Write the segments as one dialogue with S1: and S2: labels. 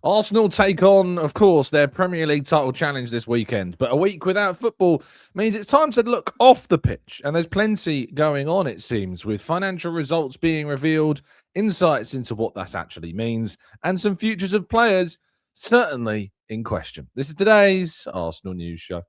S1: Arsenal take on, of course, their Premier League title challenge this weekend. But a week without football means it's time to look off the pitch. And there's plenty going on, it seems, with financial results being revealed, insights into what that actually means, and some futures of players certainly in question. This is today's Arsenal News Show.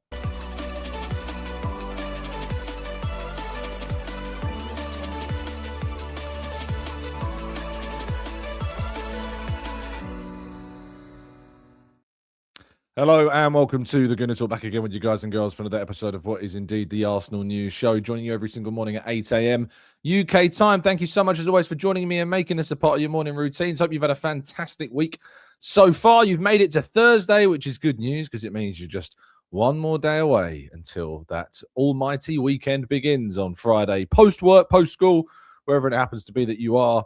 S1: Hello and welcome to the Gooner Talk, back again with you guys and girls for another episode of what is indeed the Arsenal News Show, joining you every single morning at 8 a.m. UK time. Thank you so much as always for joining me and making this a part of your morning routines. Hope you've had a fantastic week so far. You've made it to Thursday, which is good news because it means you're just one more day away until that almighty weekend begins on Friday. Post-work, post-school, wherever it happens to be that you are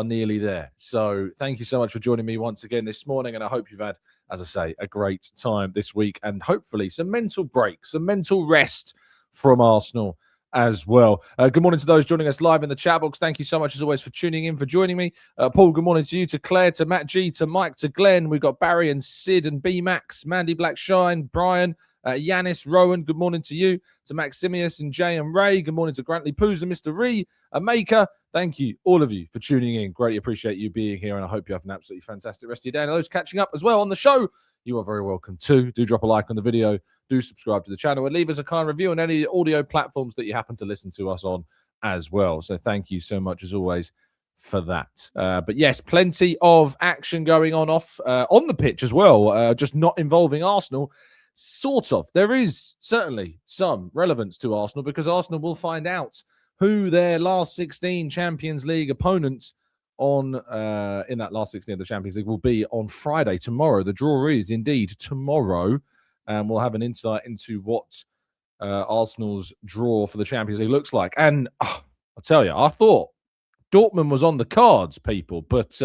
S1: nearly there. So thank you so much for joining me once again this morning, and I hope you've had, as I say, a great time this week and hopefully some mental break, some mental rest from Arsenal as well. Good morning to those joining us live in the chat box. Thank you so much as always for tuning in, for joining me. Paul, good morning to you, to Claire, to Matt G, to Mike, to Glenn. We've got Barry and Sid and B Max, Mandy Blackshine, Brian, Yanis, Rowan, good morning to you, to Maximius and Jay and Ray. Good morning to Grantley Poos and Mr. Ree, a Maker. Thank you, all of you, for tuning in. Greatly appreciate you being here, and I hope you have an absolutely fantastic rest of your day. And those catching up as well on the show, you are very welcome too. Do drop a like on the video, do subscribe to the channel, and leave us a kind review on any audio platforms that you happen to listen to us on as well. So thank you so much as always for that. But yes, plenty of action going on on the pitch as well, just not involving Arsenal. Sort of. There is certainly some relevance to Arsenal because Arsenal will find out who their last 16 Champions League opponents in that last 16 of the Champions League will be on Friday, tomorrow. The draw is indeed tomorrow, and we'll have an insight into what Arsenal's draw for the Champions League looks like. And I'll tell you, I thought Dortmund was on the cards, people, but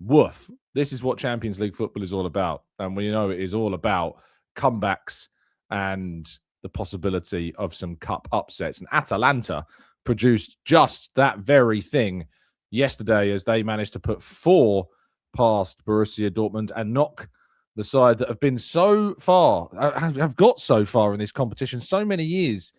S1: woof. This is what Champions League football is all about, and we know it is all about comebacks and the possibility of some cup upsets. And Atalanta produced just that very thing yesterday as they managed to put 4 past Borussia Dortmund and knock the side that have been so far, have got so far in this competition, so many years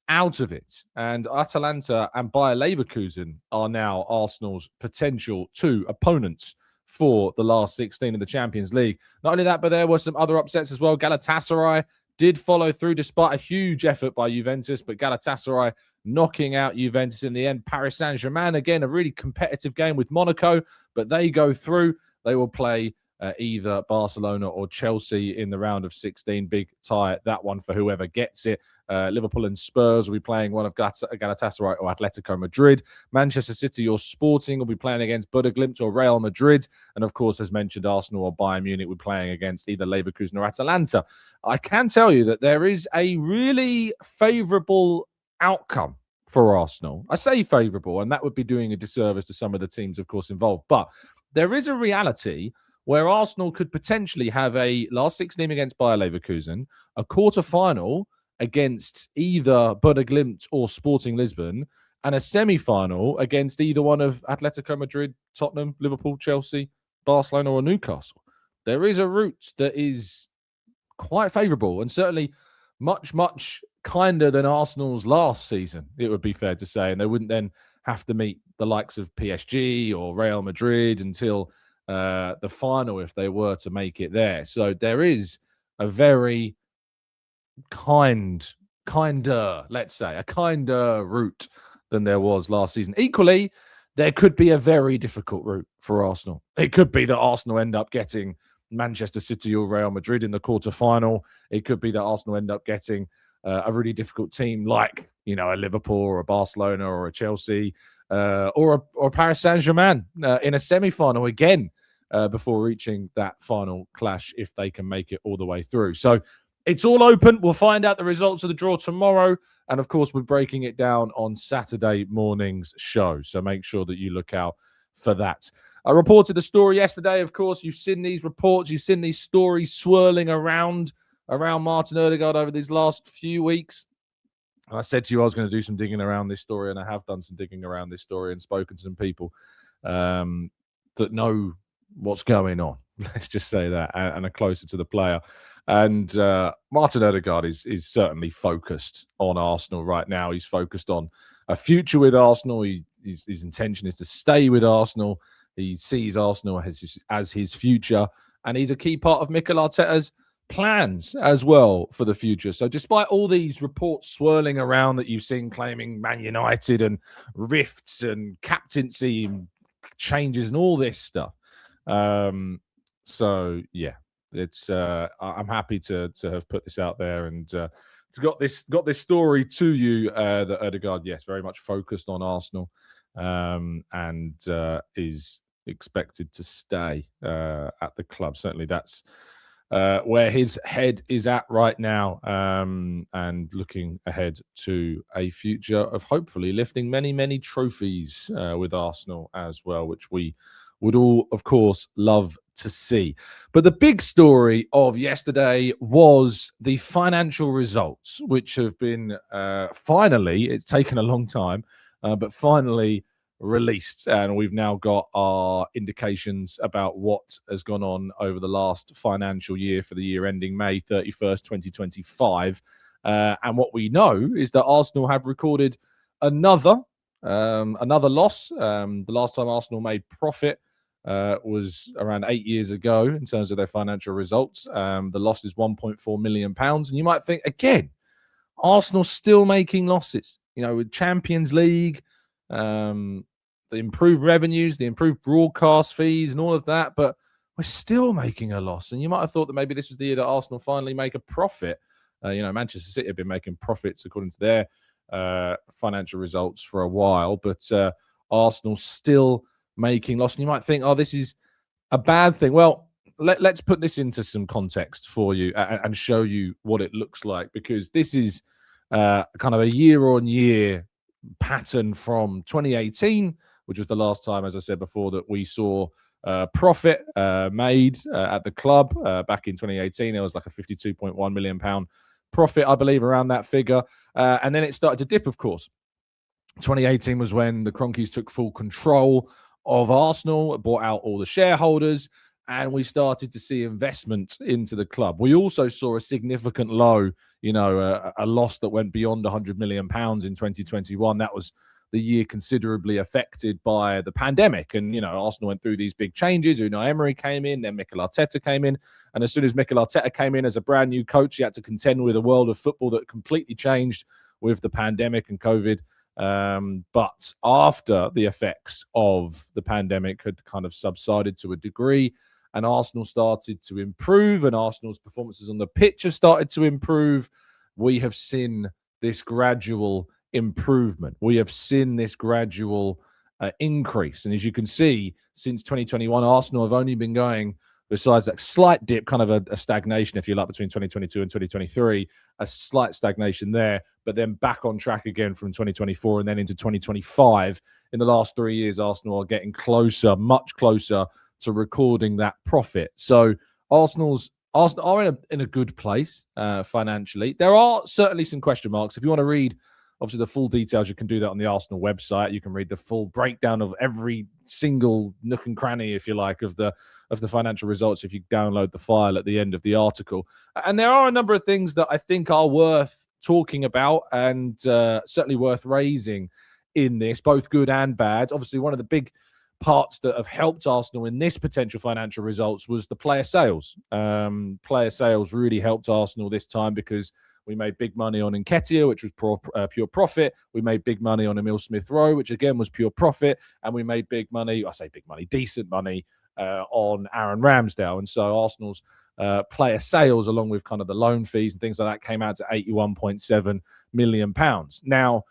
S1: out of it. And Atalanta and Bayer Leverkusen are now Arsenal's potential 2 opponents for the last 16 of the Champions League. Not only that, but there were some other upsets as well. Galatasaray did follow through despite a huge effort by Juventus, but Galatasaray knocking out Juventus in the end. Paris Saint-Germain, again, a really competitive game with Monaco, but they go through. They will play either Barcelona or Chelsea in the round of 16. Big tie, that one for whoever gets it. Liverpool and Spurs will be playing one of Galatasaray or Atletico Madrid. Manchester City or Sporting will be playing against Odegaard or Real Madrid. And of course, as mentioned, Arsenal or Bayern Munich will be playing against either Leverkusen or Atalanta. I can tell you that there is a really favourable outcome for Arsenal. I say favourable, and that would be doing a disservice to some of the teams, of course, involved. But there is a reality where Arsenal could potentially have a last 16 against Bayer Leverkusen, a quarter-final against either Bodeglimt or Sporting Lisbon, and a semi-final against either one of Atletico Madrid, Tottenham, Liverpool, Chelsea, Barcelona or Newcastle. There is a route that is quite favourable and certainly much, much kinder than Arsenal's last season, it would be fair to say. And they wouldn't then have to meet the likes of PSG or Real Madrid until the final if they were to make it there. So there is a very kinder, let's say, a kinder route than there was last season. Equally, there could be a very difficult route for Arsenal. It could be that Arsenal end up getting Manchester City or Real Madrid in the quarter-final. It could be that Arsenal end up getting a really difficult team like, a Liverpool or a Barcelona or a Chelsea or Paris Saint-Germain in a semi-final again before reaching that final clash if they can make it all the way through. So it's all open. We'll find out the results of the draw tomorrow. And, of course, we're breaking it down on Saturday morning's show. So make sure that you look out for that. I reported the story yesterday. Of course, you've seen these reports. You've seen these stories swirling around Martin Odegaard over these last few weeks. I said to you I was going to do some digging around this story, and I have done some digging around this story and spoken to some people that know what's going on. Let's just say that, and are closer to the player. And Martin Odegaard is certainly focused on Arsenal right now. He's focused on a future with Arsenal. His intention is to stay with Arsenal. He sees Arsenal as his future, and he's a key part of Mikel Arteta's plans as well for the future. So despite all these reports swirling around that you've seen claiming Man United and rifts and captaincy changes and all this stuff, so yeah, it's I'm happy to have put this out there and to got this story to you that Odegaard, yes, very much focused on Arsenal, and is expected to stay at the club. Certainly, that's where his head is at right now, and looking ahead to a future of hopefully lifting many trophies with Arsenal as well, which we would all, of course, love to see. But the big story of yesterday was the financial results, which have been finally, it's taken a long time, but finally released. And we've now got our indications about what has gone on over the last financial year for the year ending May 31st, 2025. And what we know is that Arsenal have recorded another loss. The last time Arsenal made profit was around 8 years ago in terms of their financial results. The loss is £1.4 million. And you might think, again, Arsenal still making losses, with Champions League, the improved revenues, the improved broadcast fees and all of that, but we're still making a loss. And you might have thought that maybe this was the year that Arsenal finally make a profit. Manchester City have been making profits according to their financial results for a while, but Arsenal still making loss. And you might think, oh, this is a bad thing. Well, let's put this into some context for you and show you what it looks like, because this is kind of a year-on-year pattern from 2018, which was the last time, as I said before, that we saw profit made at the club. Back in 2018, it was like a £52.1 million profit, I believe, around that figure. And then it started to dip, of course. 2018 was when the Cronkies took full control of Arsenal, bought out all the shareholders, and we started to see investment into the club. We also saw a significant low, a loss that went beyond £100 million in 2021. That was the year considerably affected by the pandemic. And, Arsenal went through these big changes. Unai Emery came in, then Mikel Arteta came in. And as soon as Mikel Arteta came in as a brand new coach, he had to contend with a world of football that completely changed with the pandemic and COVID. But after the effects of the pandemic had kind of subsided to a degree, and Arsenal started to improve, and Arsenal's performances on the pitch have started to improve, we have seen this gradual improvement. We have seen this gradual increase. And as you can see, since 2021, Arsenal have only been going, besides that slight dip, kind of a stagnation, if you like, between 2022 and 2023, a slight stagnation there, but then back on track again from 2024 and then into 2025. In the last 3 years, Arsenal are getting closer, much closer to recording that profit. So Arsenal are in a good place financially. There are certainly some question marks. If you want to read, obviously, the full details, you can do that on the Arsenal website. You can read the full breakdown of every single nook and cranny, if you like, of the financial results if you download the file at the end of the article. And there are a number of things that I think are worth talking about and certainly worth raising in this, both good and bad. Obviously, one of the big parts that have helped Arsenal in this potential financial results was the player sales. Player sales really helped Arsenal this time because we made big money on Nketiah, which was pure profit. We made big money on Emile Smith-Rowe, which again was pure profit. And we made big money, I say big money, decent money on Aaron Ramsdale. And so Arsenal's player sales, along with kind of the loan fees and things like that, came out to £81.7 million. Now,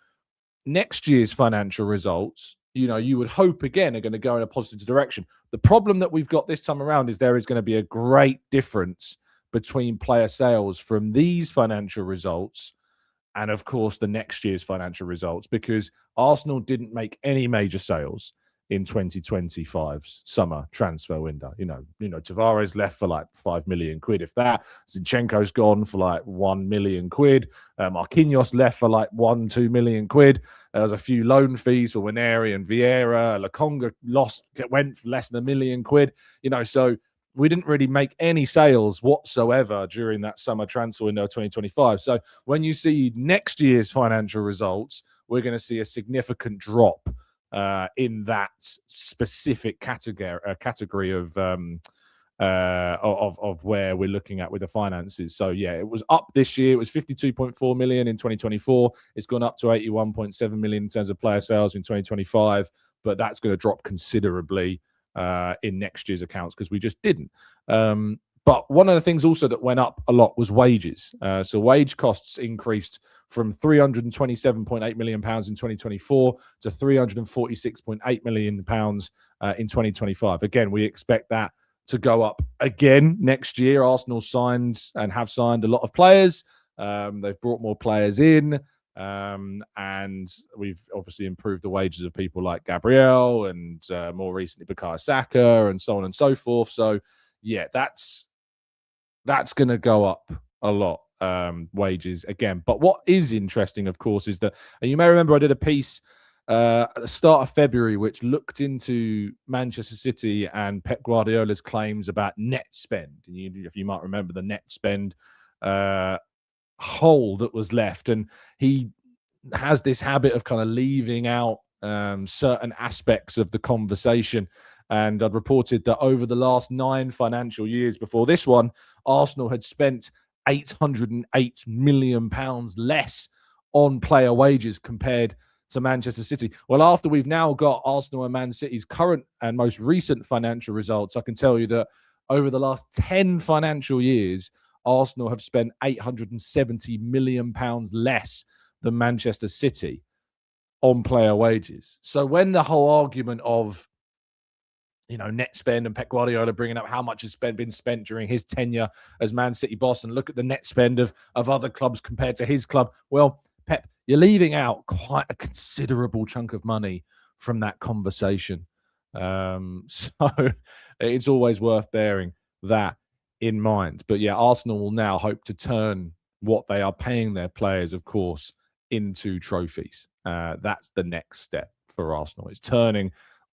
S1: next year's financial results, you would hope, again, are going to go in a positive direction. The problem that we've got this time around is there is going to be a great difference between player sales from these financial results and, of course, the next year's financial results, because Arsenal didn't make any major sales in 2025's summer transfer window. Tavares left for like £5 million, if that. Zinchenko's gone for like £1 million. Marquinhos left for like £1-2 million. There was a few loan fees for Waneri and Vieira. Lokonga went for less than £1 million. So we didn't really make any sales whatsoever during that summer transfer window of 2025. So when you see next year's financial results, we're going to see a significant drop in that specific category of where we're looking at with the finances. So yeah, it was up this year. It was 52.4 million in 2024. It's gone up to 81.7 million in terms of player sales in 2025, but that's going to drop considerably in next year's accounts because we just didn't. But one of the things also that went up a lot was wages. So wage costs increased from £327.8 million in 2024 to £346.8 million in 2025. Again, we expect that to go up again next year. Arsenal signed and have signed a lot of players. They've brought more players in. And we've obviously improved the wages of people like Gabriel and more recently Bukayo Saka and so on and so forth. So yeah, that's going to go up a lot, wages again. But what is interesting, of course, is that, and you may remember I did a piece at the start of February, which looked into Manchester City and Pep Guardiola's claims about net spend. And if you might remember the net spend hole that was left, and he has this habit of kind of leaving out certain aspects of the conversation. And I'd reported that over the last 9 financial years before this one, Arsenal had spent £808 million less on player wages compared to Manchester City. Well, after we've now got Arsenal and Man City's current and most recent financial results, I can tell you that over the last 10 financial years, Arsenal have spent £870 million less than Manchester City on player wages. So when the whole argument of, net spend and Pep Guardiola bringing up how much has been spent during his tenure as Man City boss, and look at the net spend of other clubs compared to his club. Well, Pep, you're leaving out quite a considerable chunk of money from that conversation. So it's always worth bearing that in mind. But yeah, Arsenal will now hope to turn what they are paying their players, of course, into trophies. That's the next step for Arsenal. It's turning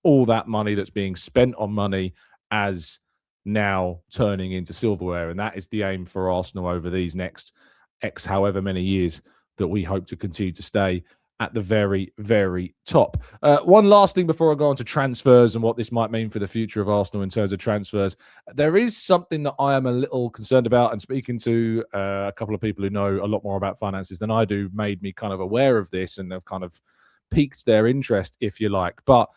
S1: all that money that's being spent on money as now turning into silverware. And that is the aim for Arsenal over these next X however many years that we hope to continue to stay at the very, very top. One last thing before I go on to transfers and what this might mean for the future of Arsenal in terms of transfers. There is something that I am a little concerned about, and speaking to a couple of people who know a lot more about finances than I do made me kind of aware of this, and have kind of piqued their interest, if you like. But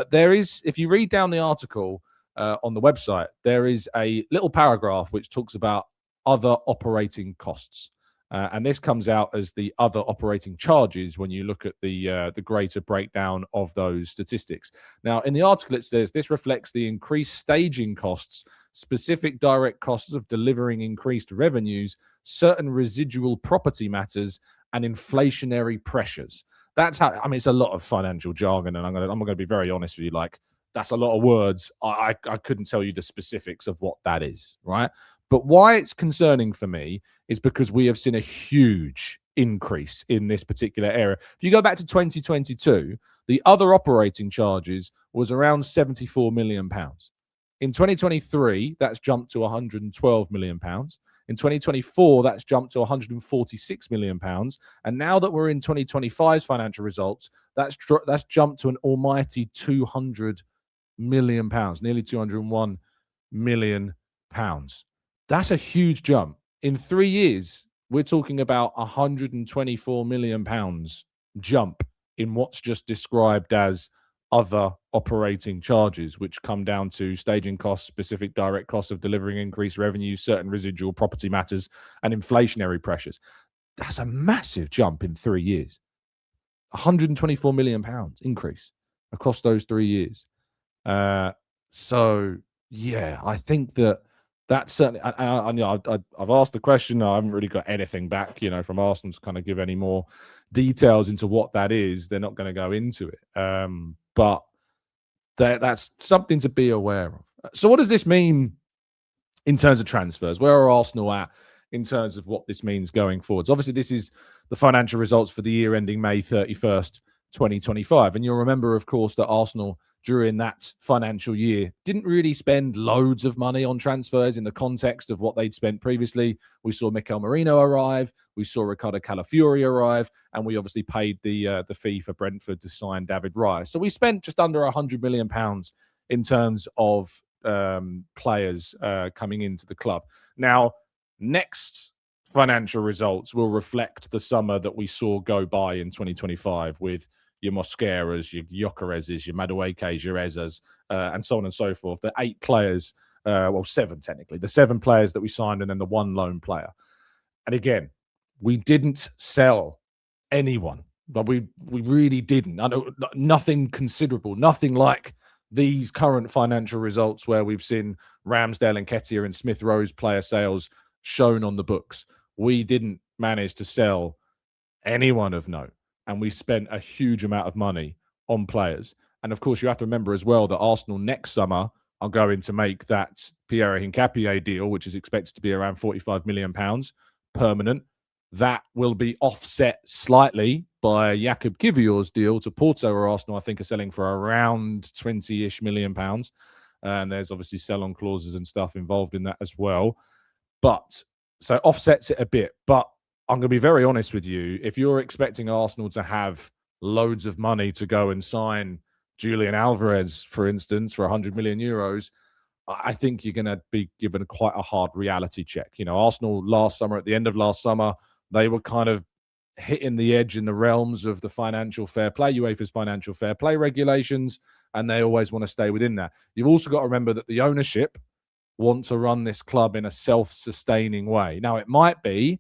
S1: there is, if you read down the article on the website, there is a little paragraph which talks about other operating costs. And this comes out as the other operating charges when you look at the greater breakdown of those statistics. Now, in the article, it says this reflects the increased staging costs, specific direct costs of delivering increased revenues, certain residual property matters, and inflationary pressures. That's how, I mean, it's a lot of financial jargon, and I'm going to be very honest with you. Like, that's a lot of words. I couldn't tell you the specifics of what that is, right? But why it's concerning for me is because we have seen a huge increase in this particular area. If you go back to 2022, the other operating charges was around £74 million. In 2023, that's jumped to £112 million. In 2024, that's jumped to £146 million. And now that we're in 2025's financial results, that's jumped to an almighty £200 million, nearly £201 million. That's a huge jump. In 3 years, we're talking about £124 million jump in what's just described as other operating charges, which come down to staging costs, specific direct costs of delivering increased revenue, certain residual property matters, and inflationary pressures. That's a massive jump in 3 years. £124 million increase across those 3 years. So, yeah, I think that's certainly, I've asked the question. I haven't really got anything back, from Arsenal to kind of give any more details into what that is. They're not going to go into it. But that's something to be aware of. So what does this mean in terms of transfers? Where are Arsenal at in terms of what this means going forwards? Obviously, this is the financial results for the year ending May 31st, 2025. And you'll remember, of course, that Arsenal during that financial year. Didn't really spend loads of money on transfers in the context of what they'd spent previously. We saw Mikel Merino arrive, we saw Ricardo Calafiori arrive, and we obviously paid the fee for Brentford to sign David Raya. So we spent just under £100 million in terms of players coming into the club. Now, next financial results will reflect the summer that we saw go by in 2025 with your Mosqueras, your Gyökereses, your Maduekes, your Ezas, and so on and so forth. The 8 players, well, 7 technically, the 7 players that we signed and then the 1 loan player. And again, we didn't sell anyone, but we really didn't. I know nothing considerable, nothing like these current financial results where we've seen Ramsdale, Nketiah, and Smith Rowe's player sales shown on the books. We didn't manage to sell anyone of note, and we spent a huge amount of money on players. And of course, you have to remember as well that Arsenal next summer are going to make that Pierre Hincapié deal, which is expected to be around £45 million permanent. That will be offset slightly by Jakub Kiwior's deal to Porto, where Arsenal, I think, are selling for around £20-ish million. And there's obviously sell-on clauses and stuff involved in that as well. But so offsets it a bit. But I'm going to be very honest with you. If you're expecting Arsenal to have loads of money to go and sign Julian Alvarez, for instance, for €100 million, I think you're going to be given quite a hard reality check. You know, Arsenal last summer, at the end of last summer, they were kind of hitting the edge in the realms of the financial fair play, UEFA's financial fair play regulations, and they always want to stay within that. You've also got to remember that the ownership want to run this club in a self-sustaining way. Now, it might be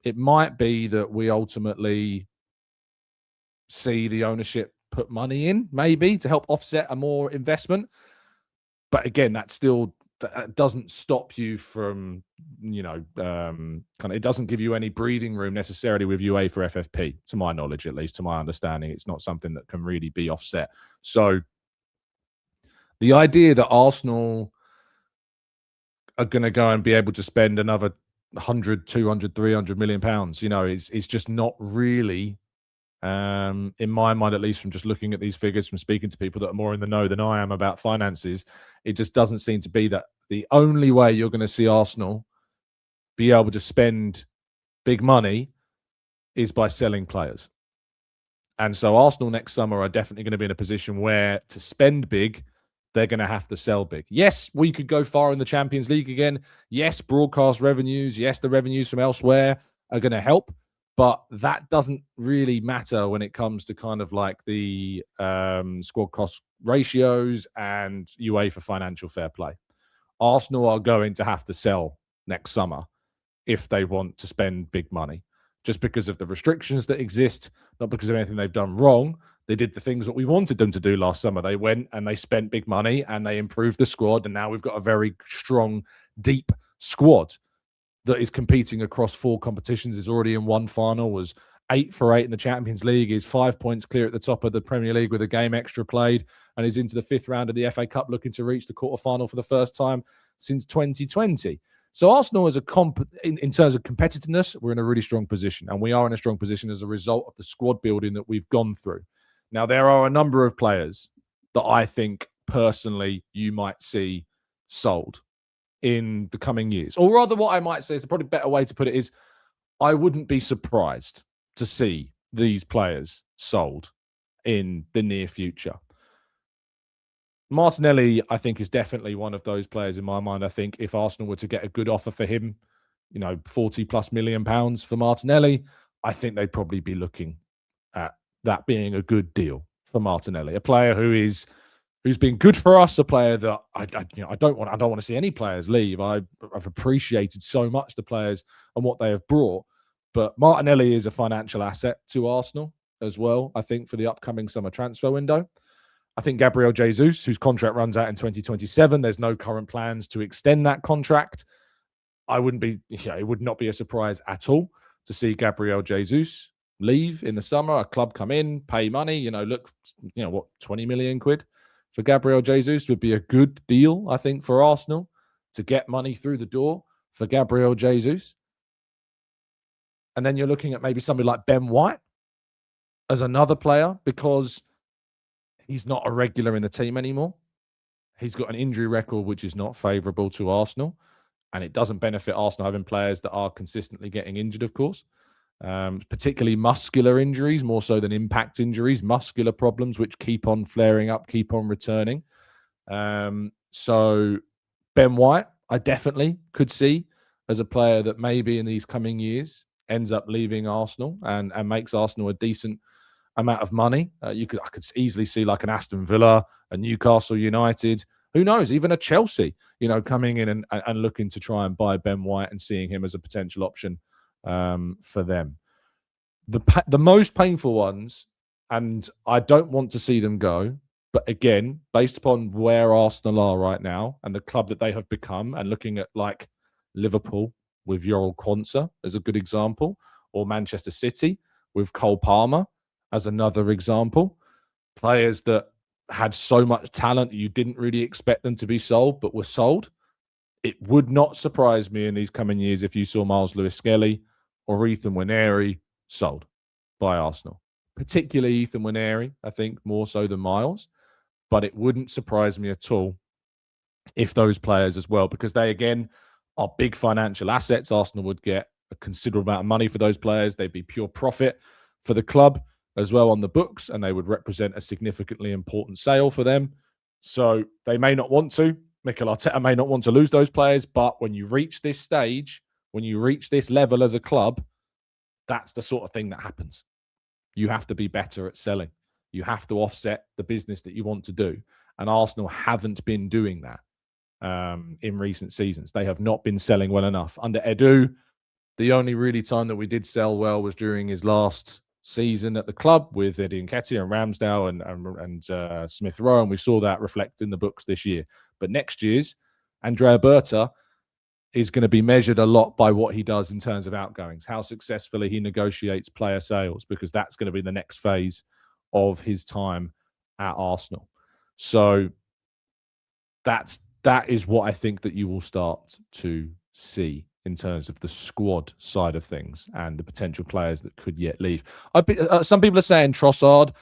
S1: that we ultimately see the ownership put money in, maybe, to help offset a more investment. But again, that doesn't stop you from, it doesn't give you any breathing room necessarily with UEFA FFP, to my knowledge, at least, to my understanding. It's not something that can really be offset. So the idea that Arsenal are going to go and be able to spend another 100, 200, 300 million pounds, is just not really, in my mind, at least from just looking at these figures, from speaking to people that are more in the know than I am about finances, it just doesn't seem to be that the only way you're going to see Arsenal be able to spend big money is by selling players. And so Arsenal next summer are definitely going to be in a position where to spend big, they're going to have to sell big. Yes, we could go far in the Champions League again. Yes, broadcast revenues. Yes, the revenues from elsewhere are going to help. But that doesn't really matter when it comes to kind of like the squad cost ratios and UEFA financial fair play. Arsenal are going to have to sell next summer if they want to spend big money, just because of the restrictions that exist, not because of anything they've done wrong. They did the things that we wanted them to do last summer. They went and they spent big money and they improved the squad. And now we've got a very strong, deep squad that is competing across 4 competitions, is already in 1 final, was 8 for 8 in the Champions League, is 5 points clear at the top of the Premier League with a game extra played, and is into the 5th round of the FA Cup, looking to reach the quarterfinal for the first time since 2020. So Arsenal, as in terms of competitiveness, we're in a really strong position, and we are in a strong position as a result of the squad building that we've gone through. Now, there are a number of players that I think personally you might see sold in the coming years. Or rather, what I might say is the probably better way to put it is I wouldn't be surprised to see these players sold in the near future. Martinelli, I think, is definitely one of those players in my mind. I think if Arsenal were to get a good offer for him, £40+ million for Martinelli, I think they'd probably be looking at that being a good deal for Martinelli, a player who's been good for us, a player that I don't want to see any players leave. I've appreciated so much the players and what they have brought, but Martinelli is a financial asset to Arsenal as well, I think, for the upcoming summer transfer window. I think Gabriel Jesus, whose contract runs out in 2027, there's no current plans to extend that contract. It would not be a surprise at all to see Gabriel Jesus leave in the summer, a club come in, pay money, what, 20 million quid for Gabriel Jesus would be a good deal, I think, for Arsenal to get money through the door for Gabriel Jesus. And then you're looking at maybe somebody like Ben White as another player, because He's not a regular in the team anymore. He's got an injury record which is not favourable to Arsenal, and it doesn't benefit Arsenal having players that are consistently getting injured, of course. Particularly muscular injuries, more so than impact injuries, muscular problems which keep on flaring up, keep on returning. So Ben White, I definitely could see as a player that maybe in these coming years ends up leaving Arsenal and makes Arsenal a decent amount of money. I could easily see like an Aston Villa, a Newcastle United, who knows, even a Chelsea, coming in and looking to try and buy Ben White and seeing him as a potential option for them. The most painful ones, and I don't want to see them go, but again, based upon where Arsenal are right now and the club that they have become, and looking at like Liverpool with Yoel Quansah as a good example, or Manchester City with Cole Palmer as another example, players that had so much talent you didn't really expect them to be sold, but were sold. It would not surprise me in these coming years if you saw Miles Lewis-Skelly or Ethan Nwaneri sold by Arsenal. Particularly Ethan Nwaneri, I think, more so than Miles. But it wouldn't surprise me at all if those players as well, because they, again, are big financial assets. Arsenal would get a considerable amount of money for those players. They'd be pure profit for the club as well on the books, and they would represent a significantly important sale for them. So they may not want to. Mikel Arteta may not want to lose those players, but when you reach this stage, when you reach this level as a club, that's the sort of thing that happens. You have to be better at selling. You have to offset the business that you want to do. And Arsenal haven't been doing that in recent seasons. They have not been selling well enough. Under Edu, the only really time that we did sell well was during his last season at the club with Eddie Nketiah and Ramsdale and Smith Rowe, and we saw that reflect in the books this year. But next year's Andrea Berta is going to be measured a lot by what he does in terms of outgoings, how successfully he negotiates player sales, because that's going to be the next phase of his time at Arsenal. So that is what I think that you will start to see in terms of the squad side of things and the potential players that could yet leave. Some people are saying Trossard.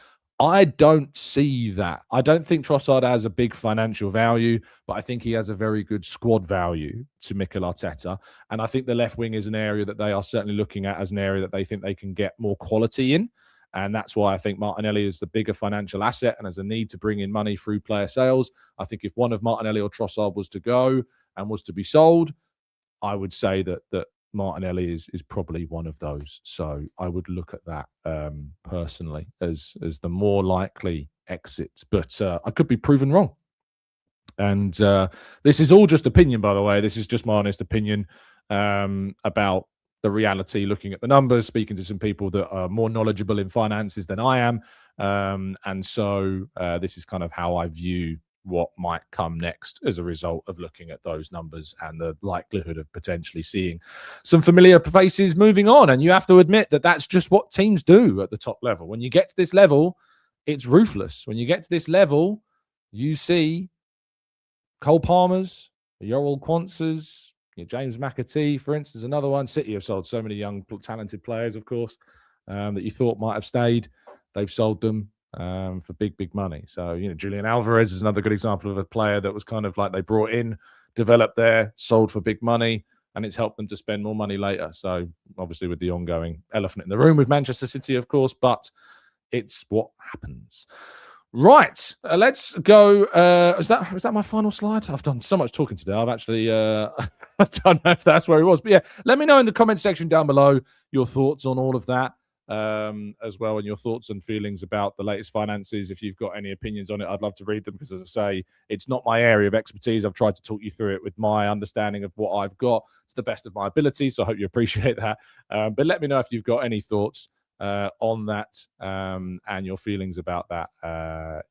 S1: I don't see that. I don't think Trossard has a big financial value, but I think he has a very good squad value to Mikel Arteta. And I think the left wing is an area that they are certainly looking at as an area that they think they can get more quality in. And that's why I think Martinelli is the bigger financial asset and has a need to bring in money through player sales. I think if one of Martinelli or Trossard was to go and was to be sold, I would say that Martinelli is probably one of those. So I would look at that personally as the more likely exit. But I could be proven wrong. And this is all just opinion, by the way. This is just my honest opinion about the reality, looking at the numbers, speaking to some people that are more knowledgeable in finances than I am. And so this is kind of how I view what might come next as a result of looking at those numbers and the likelihood of potentially seeing some familiar faces moving on. And you have to admit that that's just what teams do at the top level. When you get to this level, it's ruthless. When you get to this level, you see Cole Palmer's, Yoel Quansah's, James McAtee, for instance, another one. City have sold so many young, talented players, of course, that you thought might have stayed. They've sold them for big money. So, Julian Alvarez is another good example of a player that was kind of like they brought in, developed there, sold for big money, and it's helped them to spend more money later. So, obviously, with the ongoing elephant in the room with Manchester City, of course, but it's what happens. Right, let's go. Was that my final slide? I've done so much talking today. I've actually, I don't know if that's where it was. But yeah, let me know in the comment section down below your thoughts on all of that as well, and your thoughts and feelings about the latest finances. If you've got any opinions on it, I'd love to read them because, as I say, it's not my area of expertise. I've tried to talk you through it with my understanding of what I've got to the best of my ability, so I hope you appreciate that. But let me know if you've got any thoughts on that and your feelings about that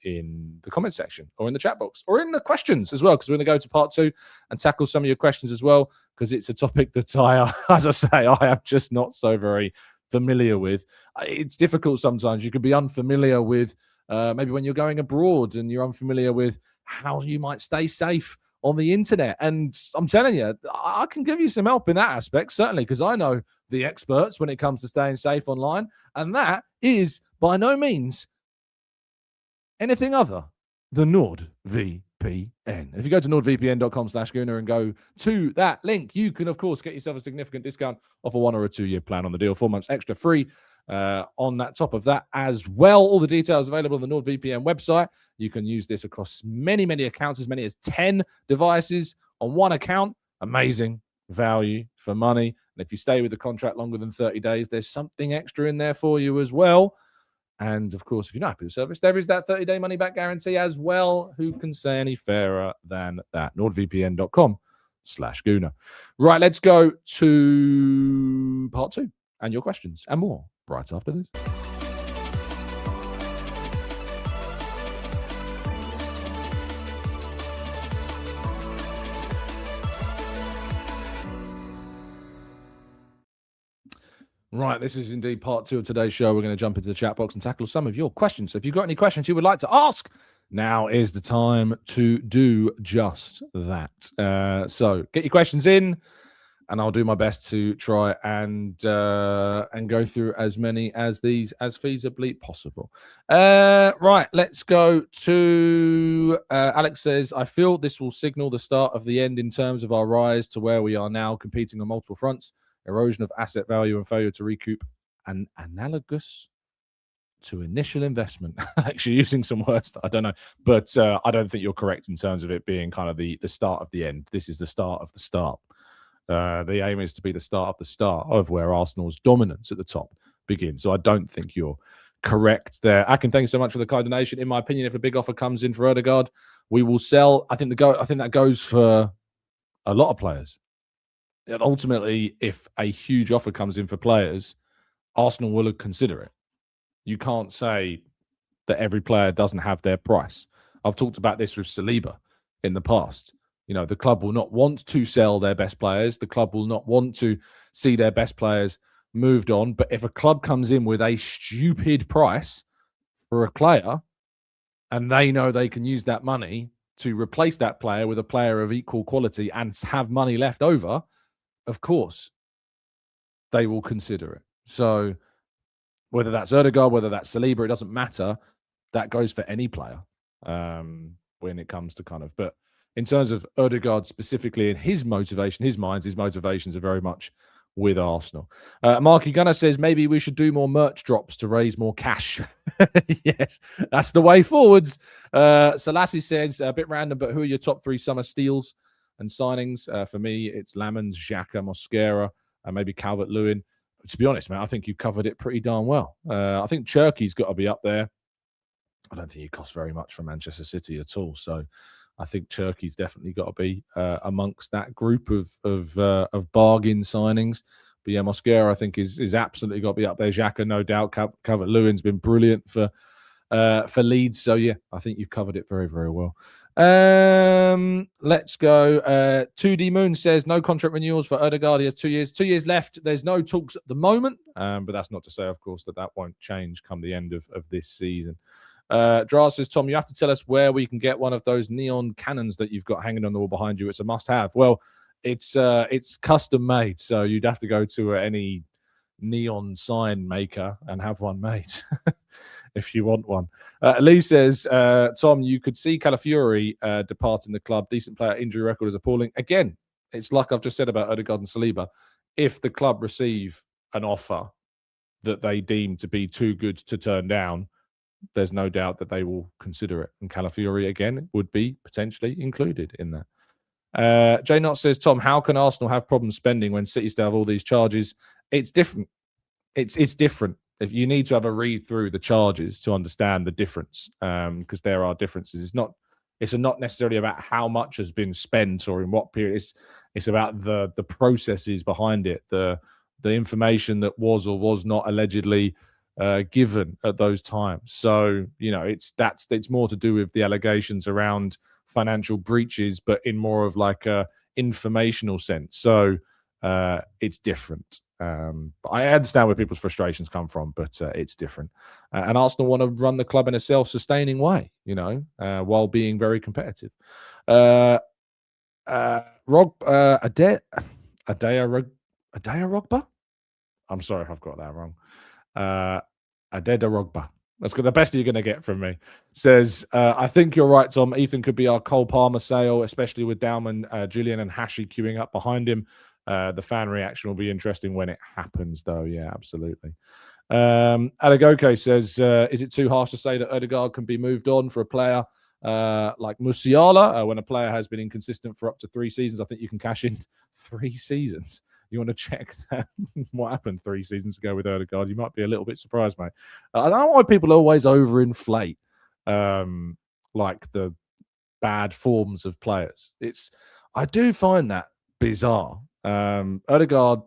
S1: in the comment section or in the chat box or in the questions as well, because we're going to go to part 2 and tackle some of your questions as well, because it's a topic that as I say, I am just not so very familiar with. It's difficult sometimes. You can be unfamiliar with maybe when you're going abroad and you're unfamiliar with how you might stay safe on the internet. And I'm telling you, I can give you some help in that aspect, certainly, because I know the experts when it comes to staying safe online. And that is by no means anything other than NordVPN. If you go to nordvpn.com/Gooner and go to that link, you can, of course, get yourself a significant discount off a 1 or a 2 year plan on the deal. 4 months extra free on that top of that as well. All the details available on the NordVPN website. You can use this across many, many accounts, as many as 10 devices on one account. Amazing value for money. And if you stay with the contract longer than 30 days, there's something extra in there for you as well. And of course, if you're not happy with the service, there is that 30-day money-back guarantee as well. Who can say any fairer than that? nordvpn.com/Gooner. Right, let's go to part 2 and your questions and more right after this. Right, this is indeed part 2 of today's show. We're going to jump into the chat box and tackle some of your questions. So if you've got any questions you would like to ask, now is the time to do just that. So get your questions in, and I'll do my best to try and go through as many as these as feasibly possible. Right, let's go to Alex says, I feel this will signal the start of the end in terms of our rise to where we are now, competing on multiple fronts. Erosion of asset value and failure to recoup, and analogous to initial investment. Actually, using some words that I don't know, but I don't think you're correct in terms of it being kind of the start of the end. This is the start of the start. The aim is to be the start of the start of where Arsenal's dominance at the top begins. So I don't think you're correct there. Akin, thank you so much for the kind donation. In my opinion, if a big offer comes in for Odegaard, we will sell. I think that goes for a lot of players. And ultimately, if a huge offer comes in for players, Arsenal will consider it. You can't say that every player doesn't have their price. I've talked about this with Saliba in the past. You know, the club will not want to sell their best players. The club will not want to see their best players moved on. But if a club comes in with a stupid price for a player, and they know they can use that money to replace that player with a player of equal quality and have money left over, of course, they will consider it. So whether that's Odegaard, whether that's Saliba, it doesn't matter. That goes for any player when it comes to kind of. But in terms of Odegaard specifically and his motivation, his motivations are very much with Arsenal. Marky Gunner says maybe we should do more merch drops to raise more cash. Yes, that's the way forwards. Selassie says, a bit random, but who are your top 3 summer steals and signings? For me, it's Lamans, Xhaka, Mosquera, and maybe Calvert-Lewin. To be honest, man, I think you covered it pretty darn well. I think Cherky's got to be up there. I don't think he costs very much for Manchester City at all. So I think Cherky's definitely got to be amongst that group of bargain signings. But yeah, Mosquera, I think, is absolutely got to be up there. Xhaka, no doubt. Calvert-Lewin's been brilliant for Leeds. So yeah, I think you've covered it very, very well. Let's go. 2D Moon says no contract renewals for Odegaard. He has 2 years. 2 years left. There's no talks at the moment, but that's not to say, of course, that won't change come the end of this season. Dra says, Tom, you have to tell us where we can get one of those neon cannons that you've got hanging on the wall behind you. It's a must-have. Well, it's custom made, so you'd have to go to any neon sign maker and have one made. If you want one. Lee says, Tom, you could see Calafiori departing the club. Decent player, injury record is appalling. Again, it's like I've just said about Odegaard and Saliba. If the club receive an offer that they deem to be too good to turn down, there's no doubt that they will consider it. And Calafiori, again, would be potentially included in that. J Knott says, Tom, how can Arsenal have problems spending when City still have all these charges? It's different. It's different. If you need to have a read through the charges to understand the difference, because there are differences. It's not necessarily about how much has been spent or in what period. It's about the processes behind it, the information that was or was not allegedly given at those times. So it's more to do with the allegations around financial breaches, but in more of like a informational sense. So it's different. But I understand where people's frustrations come from, but it's different. And Arsenal want to run the club in a self-sustaining way, while being very competitive. Adea Rogba? I'm sorry if I've got that wrong. Adeda Rogba. That's the best you're going to get from me. Says, I think you're right, Tom. Ethan could be our Cole Palmer sale, especially with Dowman, Julian, and Hashi queuing up behind him. The fan reaction will be interesting when it happens, though. Yeah, absolutely. Adagoke says, is it too harsh to say that Odegaard can be moved on for a player like Musiala? When a player has been inconsistent for up to 3 seasons, I think you can cash in 3 seasons. You want to check that what happened 3 seasons ago with Odegaard? You might be a little bit surprised, mate. I don't know why people always overinflate like the bad forms of players. I do find that bizarre. Odegaard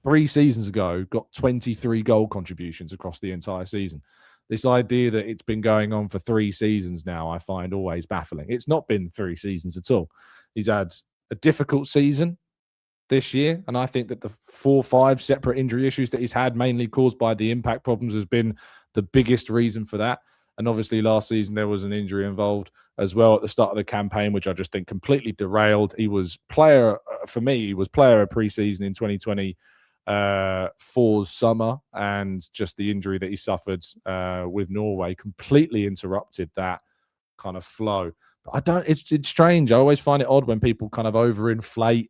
S1: 3 seasons ago got 23 goal contributions across the entire season. This idea that it's been going on for 3 seasons now, I find always baffling. It's not been 3 seasons at all. He's had a difficult season this year, and I think that the 4 or 5 separate injury issues that he's had, mainly caused by the impact problems, has been the biggest reason for that. And obviously last season there was an injury involved as well at the start of the campaign, which I just think completely derailed. He was player for me, he was player of preseason in 2020 4's summer, and just the injury that he suffered with Norway completely interrupted that kind of flow. But I don't, it's strange. I always find it odd when people kind of overinflate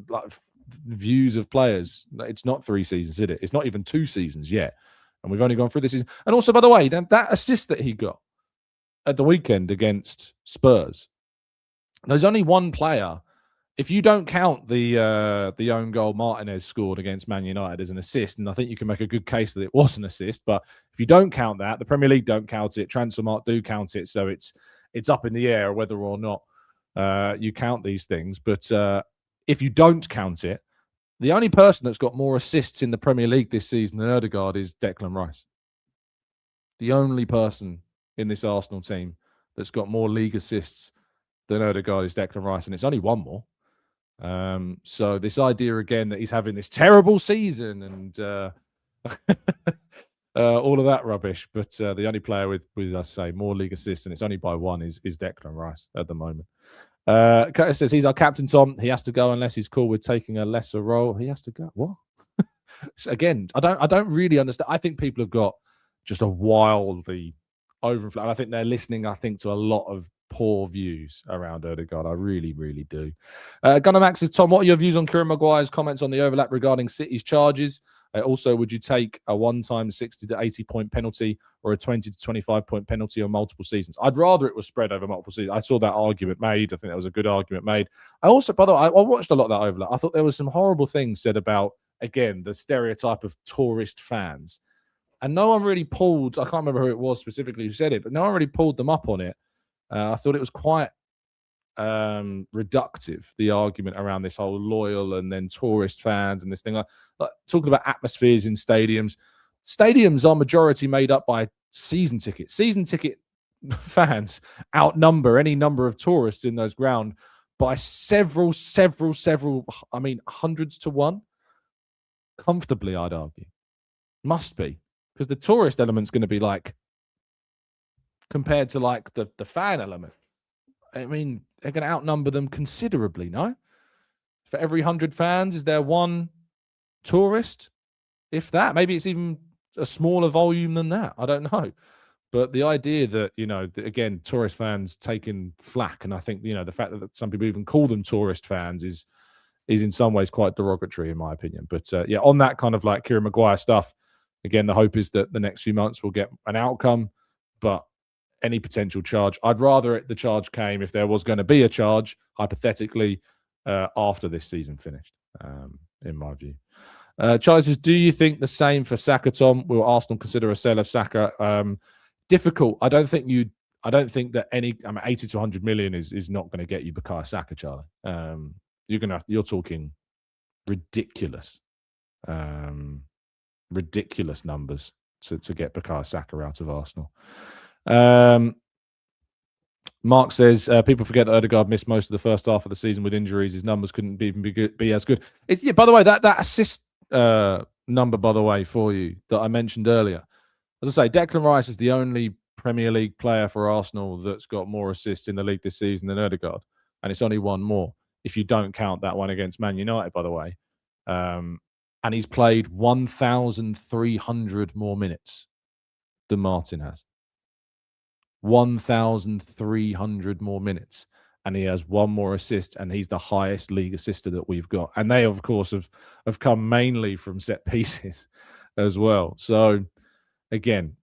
S1: like views of players. It's not 3 seasons, is it? It's not even 2 seasons yet, and we've only gone through this season. And also, by the way, that assist that he got at the weekend against Spurs, there's only one player. If you don't count the own goal Martinez scored against Man United as an assist, and I think you can make a good case that it was an assist, but if you don't count that, the Premier League don't count it, Transfermarkt do count it, so it's up in the air whether or not you count these things. But if you don't count it, the only person that's got more assists in the Premier League this season than Odegaard is Declan Rice. The only person in this Arsenal team that's got more league assists than Odegaard is Declan Rice, and it's only one more. So this idea again that he's having this terrible season and all of that rubbish, but the only player with I say more league assists, and it's only by 1, is Declan Rice at the moment. Curtis says he's our captain, Tom. He has to go unless he's cool with taking a lesser role. He has to go. What? Again, I don't really understand. I think people have got just a wildly overinflated. I think they're listening, to a lot of poor views around Odegaard. I really, really do. Gunnar Max says, Tom, what are your views on Kieran Maguire's comments on the overlap regarding City's charges? Also, would you take a one-time 60 to 80 point penalty or a 20 to 25 point penalty on multiple seasons? I'd rather it was spread over multiple seasons. I saw that argument made. I think that was a good argument made. I also, by the way, I watched a lot of that overlap. I thought there was some horrible things said about, again, the stereotype of tourist fans. And no one really pulled, I can't remember who it was specifically who said it, but no one really pulled them up on it. I thought it was quite reductive, the argument around this whole loyal and then tourist fans and this thing. Like talking about atmospheres in stadiums. Stadiums are majority made up by season tickets. Season ticket fans outnumber any number of tourists in those grounds by several, hundreds to 1. Comfortably, I'd argue. Must be. Because the tourist element's going to be like, compared to like the fan element, they're going to outnumber them considerably, no? For every 100 fans, is there 1 tourist? If that, maybe it's even a smaller volume than that. I don't know. But the idea that, again, tourist fans taking flack, and I think, the fact that some people even call them tourist fans is in some ways quite derogatory, in my opinion. But on that kind of like Kieran Maguire stuff, again, the hope is that the next few months we'll get an outcome, but any potential charge, I'd rather the charge came, if there was going to be a charge, hypothetically, after this season finished, in my view. Charlie says, do you think the same for Saka, Tom? Will Arsenal consider a sale of Saka? Difficult. I don't think that any 80 to 100 million is not going to get you Bukayo Saka, Charlie. You're talking ridiculous numbers to get Bukayo Saka out of Arsenal. Mark says people forget that Odegaard missed most of the first half of the season with injuries. His numbers couldn't be as good. By the way, that assist number, by the way, for you that I mentioned earlier. As I say, Declan Rice is the only Premier League player for Arsenal that's got more assists in the league this season than Odegaard, and it's only 1 more if you don't count that one against Man United, by the way. And he's played 1,300 more minutes than Martin has. 1,300 more minutes. And he has one more assist, and he's the highest league assister that we've got. And they, of course, have come mainly from set pieces as well. So, again,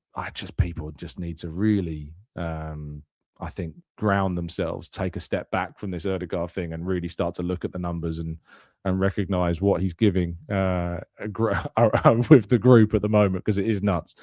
S1: people just need to really, I think, ground themselves, take a step back from this Odegaard thing, and really start to look at the numbers and recognize what he's giving with the group at the moment, because it is nuts.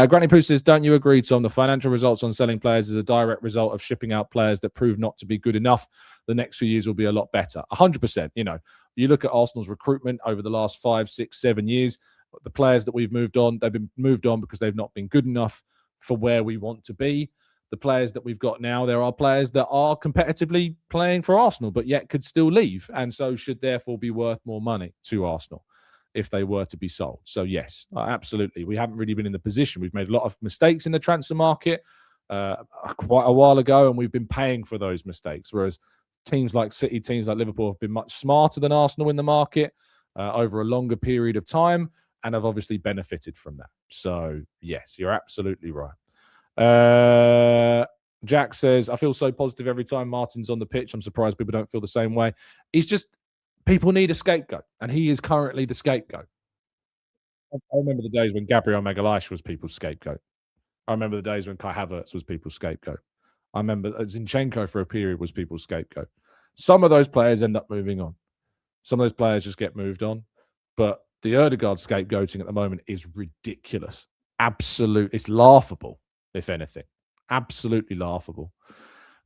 S1: Granny Poo says, don't you agree, Tom? The financial results on selling players is a direct result of shipping out players that prove not to be good enough. The next few years will be a lot better. 100%. You know, you look at Arsenal's recruitment over the last 5, 6, 7 years. The players that we've moved on, they've been moved on because they've not been good enough for where we want to be. The players that we've got now, there are players that are competitively playing for Arsenal, but yet could still leave, and so should therefore be worth more money to Arsenal if they were to be sold. So yes, absolutely. We haven't really been in the position. We've made a lot of mistakes in the transfer market quite a while ago, and we've been paying for those mistakes, whereas teams like City, teams like Liverpool have been much smarter than Arsenal in the market over a longer period of time, and have obviously benefited from that. So yes, you're absolutely right. Jack says, I feel so positive every time Martin's on the pitch. I'm surprised people don't feel the same way. People need a scapegoat, and he is currently the scapegoat. I remember the days when Gabriel Magalhaes was people's scapegoat. I remember the days when Kai Havertz was people's scapegoat. I remember Zinchenko for a period was people's scapegoat. Some of those players end up moving on. Some of those players just get moved on. But the Odegaard scapegoating at the moment is ridiculous. It's laughable, if anything. Absolutely laughable.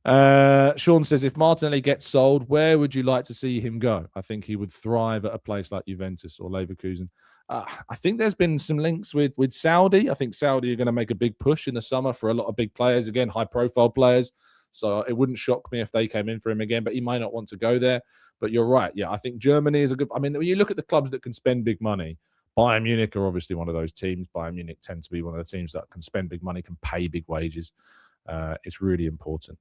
S1: Sean says, if Martinelli gets sold, where would you like to see him go? I think he would thrive at a place like Juventus or Leverkusen. I think there's been some links with Saudi. I think Saudi are going to make a big push in the summer for a lot of big players, again, high-profile players. So it wouldn't shock me if they came in for him again, but he might not want to go there. But you're right. Yeah, I think Germany is a good... I mean, when you look at the clubs that can spend big money, Bayern Munich are obviously one of those teams. Bayern Munich tend to be one of the teams that can spend big money, can pay big wages. It's really important.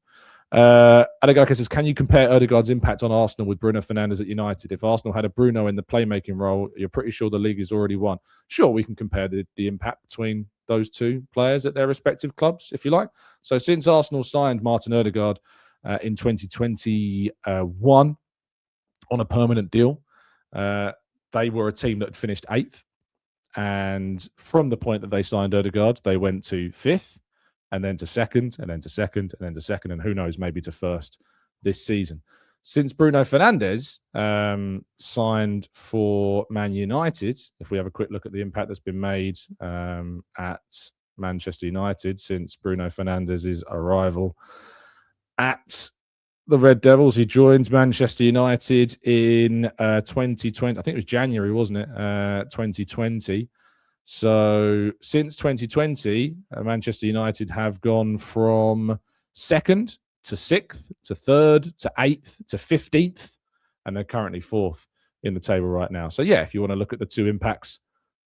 S1: Odegaard says, can you compare Odegaard's impact on Arsenal with Bruno Fernandes at United? If Arsenal had a Bruno in the playmaking role, you're pretty sure the league has already won. Sure, we can compare the impact between those two players at their respective clubs, if you like. So since Arsenal signed Martin Odegaard in 2021 on a permanent deal, they were a team that had finished 8th. And from the point that they signed Odegaard, they went to 5th. And then to 2nd, and then to 2nd, and then to 2nd, and who knows, maybe to 1st this season. Since Bruno Fernandes signed for Man United, if we have a quick look at the impact that's been made at Manchester United since Bruno Fernandes' arrival at the Red Devils, he joined Manchester United in 2020. I think it was January, wasn't it? 2020. So since 2020, Manchester United have gone from 2nd to 6th to 3rd to 8th to 15th, and they're currently 4th in the table right now. So yeah, if you want to look at the two impacts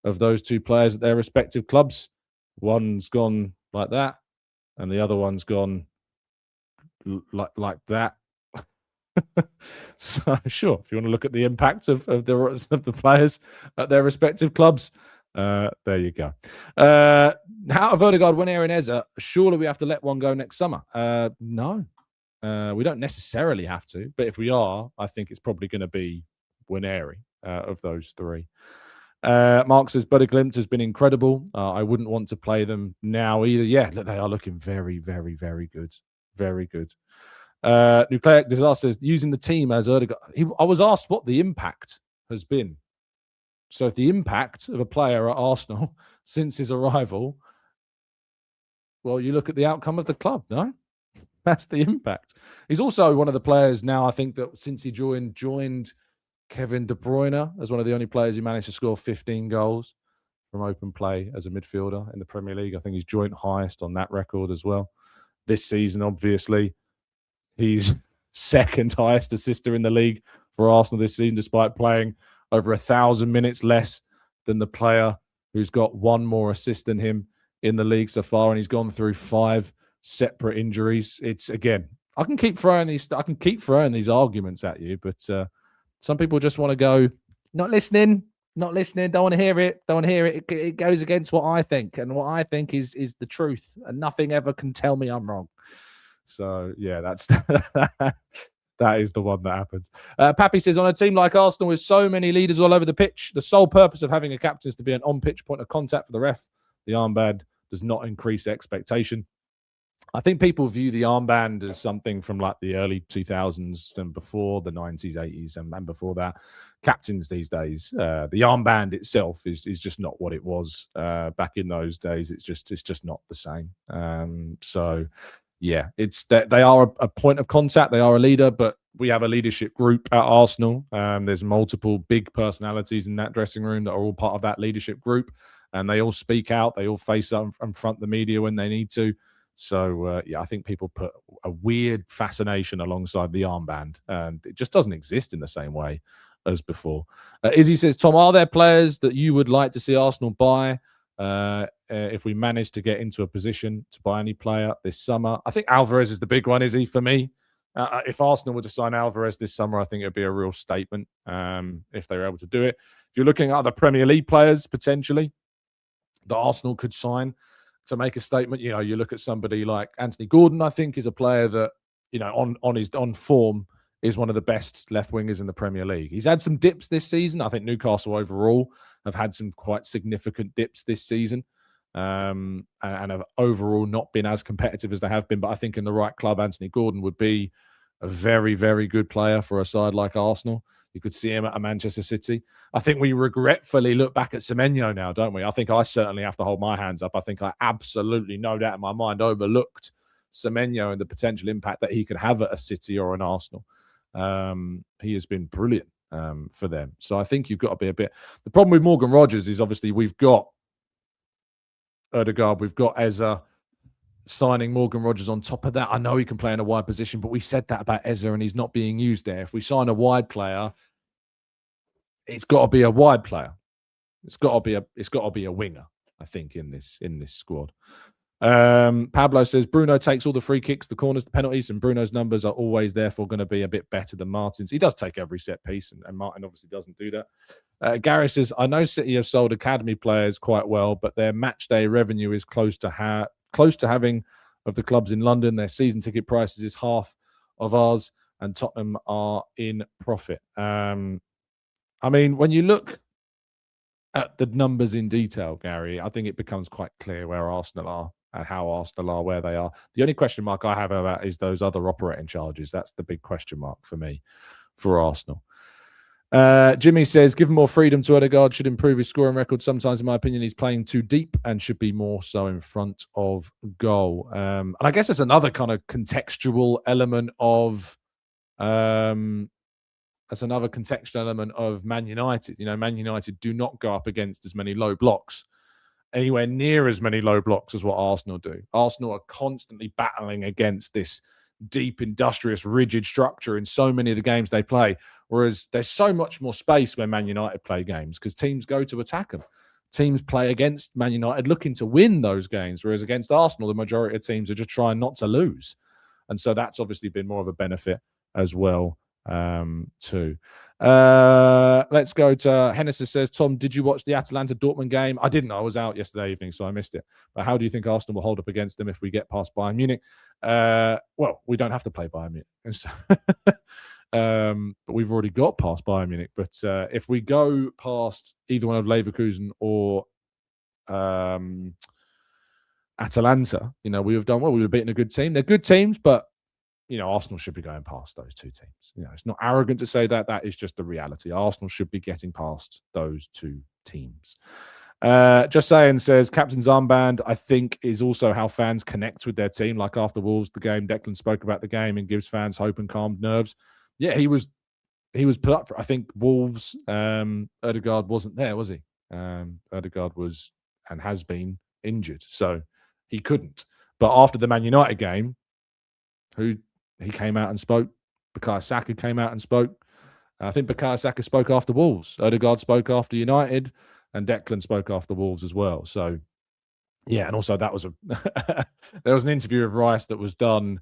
S1: of those two players at their respective clubs, one's gone like that, and the other one's gone like that. So sure, if you want to look at the impact of the players at their respective clubs, there you go. Out of Odegaard, Winner and Eze, surely we have to let one go next summer. No, we don't necessarily have to, but if we are, I think it's probably going to be Winner of those three. Mark says, Buddy Glimt has been incredible. I wouldn't want to play them now either. Yeah, they are looking very, very, very good. Very good. Nucleic Disaster says, using the team as Odegaard. I was asked what the impact has been. So if the impact of a player at Arsenal since his arrival, well, you look at the outcome of the club, no? That's the impact. He's also one of the players now, I think, that since he joined Kevin De Bruyne as one of the only players who managed to score 15 goals from open play as a midfielder in the Premier League. I think he's joint highest on that record as well. This season, obviously, he's second highest assister in the league for Arsenal this season, despite playing over 1,000 minutes less than the player who's got one more assist than him in the league so far, and he's gone through 5 separate injuries. It's, again, I can keep throwing these arguments at you, but some people just want to go, not listening. Not listening. Don't want to hear it. Don't want to hear it. It goes against what I think, and what I think is the truth, and nothing ever can tell me I'm wrong. So yeah, that's that is the one that happens. Pappy says, on a team like Arsenal with so many leaders all over the pitch, the sole purpose of having a captain is to be an on-pitch point of contact for the ref. The armband does not increase expectation. I think people view the armband as something from like the early 2000s and before, the 90s, 80s, and before that. Captains these days, the armband itself is just not what it was back in those days. It's just not the same. So yeah, it's that they are a point of contact. They are a leader, but we have a leadership group at Arsenal. There's multiple big personalities in that dressing room that are all part of that leadership group, and they all speak out. They all face up and front the media when they need to. So yeah, I think people put a weird fascination alongside the armband, and it just doesn't exist in the same way as before. Izzy says, Tom, are there players that you would like to see Arsenal buy if we manage to get into a position to buy any player this summer? I think Alvarez is the big one, Izzy, for me. If Arsenal were to sign Alvarez this summer, I think it would be a real statement if they were able to do it. If you're looking at other Premier League players potentially that Arsenal could sign to make a statement, you look at somebody like Anthony Gordon. I think is a player that on form is one of the best left wingers in the Premier League. He's had some dips this season. I think Newcastle overall have had some quite significant dips this season, and have overall not been as competitive as they have been. But I think in the right club, Anthony Gordon would be a very, very good player for a side like Arsenal. You could see him at a Manchester City. I think we regretfully look back at Semenyo now, don't we? I think I certainly have to hold my hands up. I think I absolutely, no doubt in my mind, overlooked Semenyo and the potential impact that he could have at a City or an Arsenal. He has been brilliant for them. So I think you've got to be a bit... The problem with Morgan Rogers is obviously we've got Odegaard, we've got Eza. Signing Morgan Rogers on top of that, I know he can play in a wide position, but we said that about Eza and he's not being used there. If we sign a wide player, it's got to be a wide player. It's got to be a winger, I think, in this squad. Pablo says Bruno takes all the free kicks, the corners, the penalties, and Bruno's numbers are always therefore going to be a bit better than Martin's. He does take every set piece, and Martin obviously doesn't do that. Gary says, I know City have sold academy players quite well, but their match day revenue is close to having of the clubs in London. Their season ticket prices is half of ours, and Tottenham are in profit. I mean, when you look at the numbers in detail, Gary, I think it becomes quite clear where Arsenal are and how Arsenal are where they are. The only question mark I have about is those other operating charges. That's the big question mark for me for Arsenal. Jimmy says, given more freedom to Odegaard should improve his scoring record. Sometimes, in my opinion, he's playing too deep and should be more so in front of goal. And I guess there's another kind of contextual element of Man United. Man United do not go up against as many low blocks, anywhere near as many low blocks as what Arsenal do. Arsenal are constantly battling against this deep, industrious, rigid structure in so many of the games they play, whereas there's so much more space when Man United play games because teams go to attack them. Teams play against Man United looking to win those games, whereas against Arsenal, the majority of teams are just trying not to lose. And so that's obviously been more of a benefit as well, too. Let's go to Hennessy says, Tom, did you watch the Atalanta Dortmund game? I didn't. I was out yesterday evening, so I missed it. But how do you think Arsenal will hold up against them if we get past Bayern Munich? Well, we don't have to play Bayern Munich. But we've already got past Bayern Munich. But if we go past either one of Leverkusen or Atalanta, we have done well. We were beating a good team. They're good teams, but Arsenal should be going past those two teams. It's not arrogant to say that. That is just the reality. Arsenal should be getting past those two teams. Just saying says, captain's armband, I think, is also how fans connect with their team. Like after Wolves, the game, Declan spoke about the game and gives fans hope and calmed nerves. Yeah, he was put up for, I think, Wolves. Odegaard wasn't there, was he? Odegaard was and has been injured, so he couldn't. But after the Man United game, he came out and spoke. Bukayo Saka came out and spoke. I think Bukayo Saka spoke after Wolves. Odegaard spoke after United, and Declan spoke after Wolves as well. So, yeah, and also that was there was an interview of Rice that was done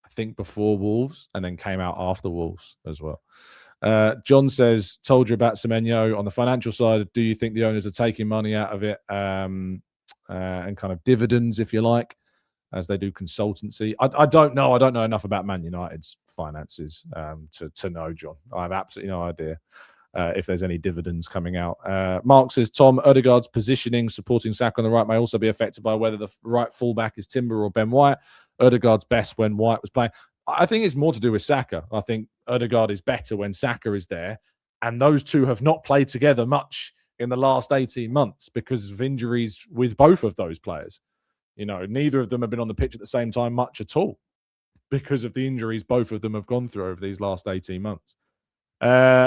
S1: I think, before Wolves and then came out after Wolves as well. John says, told you about Semenyo. On the financial side, do you think the owners are taking money out of it and kind of dividends, if you like, as they do consultancy? I don't know. I don't know enough about Man United's finances to know, John. I have absolutely no idea if there's any dividends coming out. Mark says, Tom, Odegaard's positioning, supporting Saka on the right, may also be affected by whether the right fullback is Timber or Ben White. Odegaard's best when White was playing. I think it's more to do with Saka. I think Odegaard is better when Saka is there. And those two have not played together much in the last 18 months because of injuries with both of those players. You know, neither of them have been on the pitch at the same time much at all because of the injuries both of them have gone through over these last 18 months.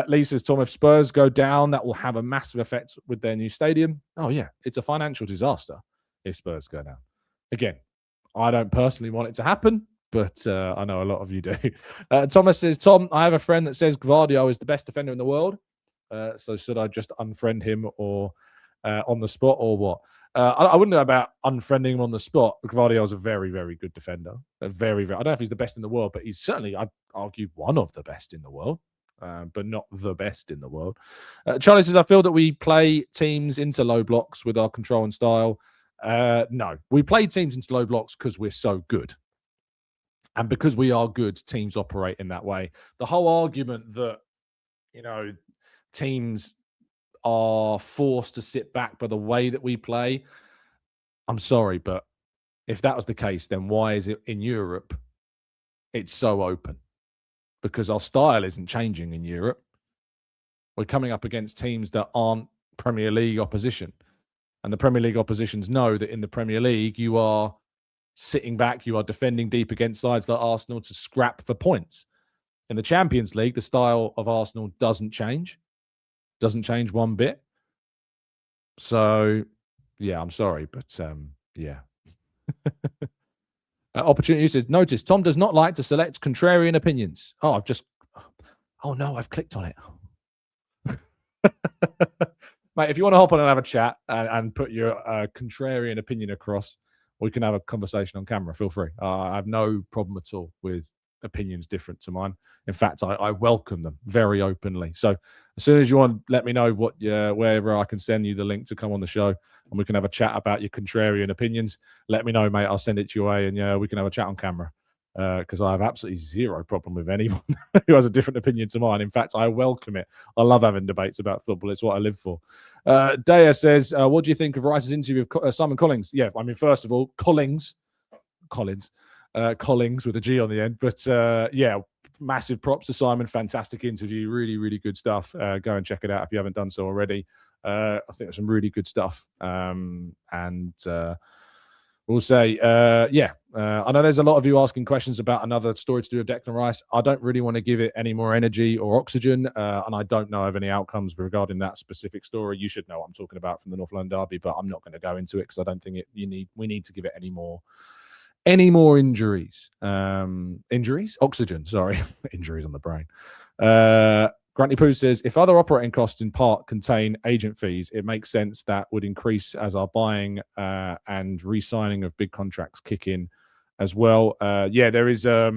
S1: Lee says, Tom, if Spurs go down, that will have a massive effect with their new stadium. Oh, yeah. It's a financial disaster if Spurs go down. Again, I don't personally want it to happen, but I know a lot of you do. Thomas says, Tom, I have a friend that says Gvardiol is the best defender in the world. So should I just unfriend him or on the spot or what? I wouldn't know about unfriending him on the spot. Gvardiol is a very, very good defender. I don't know if he's the best in the world, but he's certainly, I'd argue, one of the best in the world. But not the best in the world. Charlie says, I feel that we play teams into low blocks with our control and style. No, we play teams into low blocks because we're so good. And because we are good, teams operate in that way. The whole argument that, you know, teams are forced to sit back by the way that we play, I'm sorry, but if that was the case, then why is it in Europe it's so open? Because our style isn't changing in Europe. We're coming up against teams that aren't Premier League opposition. And the Premier League oppositions know that in the Premier League, you are sitting back, you are defending deep against sides like Arsenal to scrap for points. In the Champions League, the style of Arsenal doesn't change one bit. So, yeah, I'm sorry, but yeah. Opportunity said, notice Tom does not like to select contrarian opinions. Oh no, I've clicked on it. Mate, if you want to hop on and have a chat and put your contrarian opinion across, we can have a conversation on camera. Feel free. I have no problem at all with opinions different to mine. In fact, I welcome them very openly. So as soon as you want, let me know wherever I can send you the link to come on the show and we can have a chat about your contrarian opinions. Let me know, mate. I'll send it your way and we can have a chat on camera because I have absolutely zero problem with anyone who has a different opinion to mine. In fact, I welcome it. I love having debates about football. It's what I live for. Daya says, what do you think of Rice's interview with Simon Collins? Yeah, I mean, first of all, Collins with a G on the end. But yeah, massive props to Simon. Fantastic interview. Really, really good stuff. Go and check it out if you haven't done so already. I think it's some really good stuff. We'll say, I know there's a lot of you asking questions about another story to do with Declan Rice. I don't really want to give it any more energy or oxygen, and I don't know of any outcomes regarding that specific story. You should know what I'm talking about from the North London Derby, but I'm not going to go into it because I don't think we need to give it any more injuries. Oxygen, sorry. Injuries on the brain. Granty Poo says, if other operating costs in part contain agent fees, it makes sense that would increase as our buying and re-signing of big contracts kick in as well. There is, I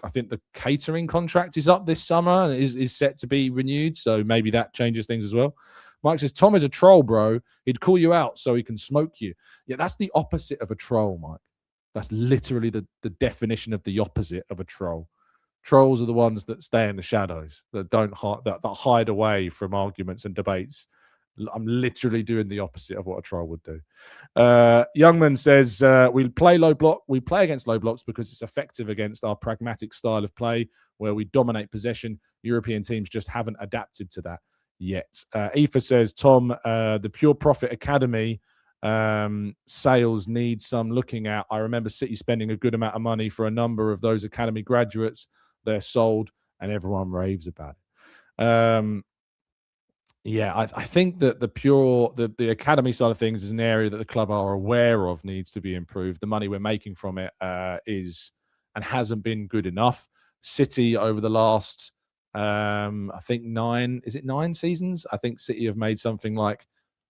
S1: think the catering contract is up this summer and is set to be renewed, so maybe that changes things as well. Mike says, Tom is a troll, bro. He'd call you out so he can smoke you. Yeah, that's the opposite of a troll, Mike. That's literally the definition of the opposite of a troll. Trolls are the ones that stay in the shadows, that hide away from arguments and debates. I'm literally doing the opposite of what a troll would do. Youngman says, we play against low blocks because it's effective against our pragmatic style of play where we dominate possession. European teams just haven't adapted to that yet. Aoife says, Tom, the Pure Profit Academy sales need some looking at. I remember City spending a good amount of money for a number of those academy graduates. They're sold and everyone raves about it. I think that the academy side of things is an area that the club are aware of needs to be improved. The money we're making from it is and hasn't been good enough. City over the last I think 9 seasons? I think City have made something like